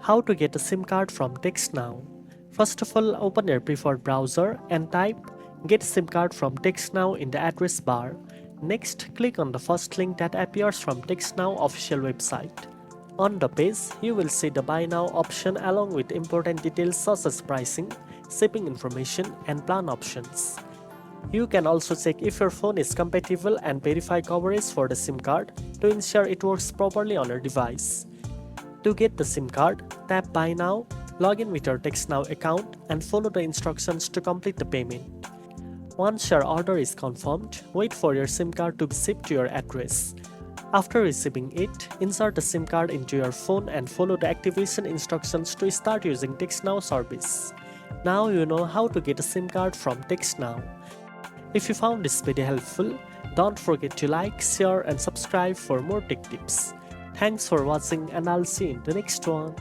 How to get a SIM card from TextNow. First of all, open your preferred browser and type Get SIM card from TextNow in the address bar. Next, click on the first link that appears from TextNow official website. On the page, you will see the Buy Now option along with important details such as pricing, shipping information, and plan options. You can also check if your phone is compatible and verify coverage for the SIM card to ensure it works properly on your device. To get the SIM card, tap Buy Now, log in with your TextNow account, and follow the instructions to complete the payment. Once your order is confirmed, wait for your SIM card to be shipped to your address. After receiving it, insert the SIM card into your phone and follow the activation instructions to start using TextNow service. Now you know how to get a SIM card from TextNow. If you found this video helpful, don't forget to like, share, and subscribe for more tech tips. Thanks for watching, and I'll see you in the next one.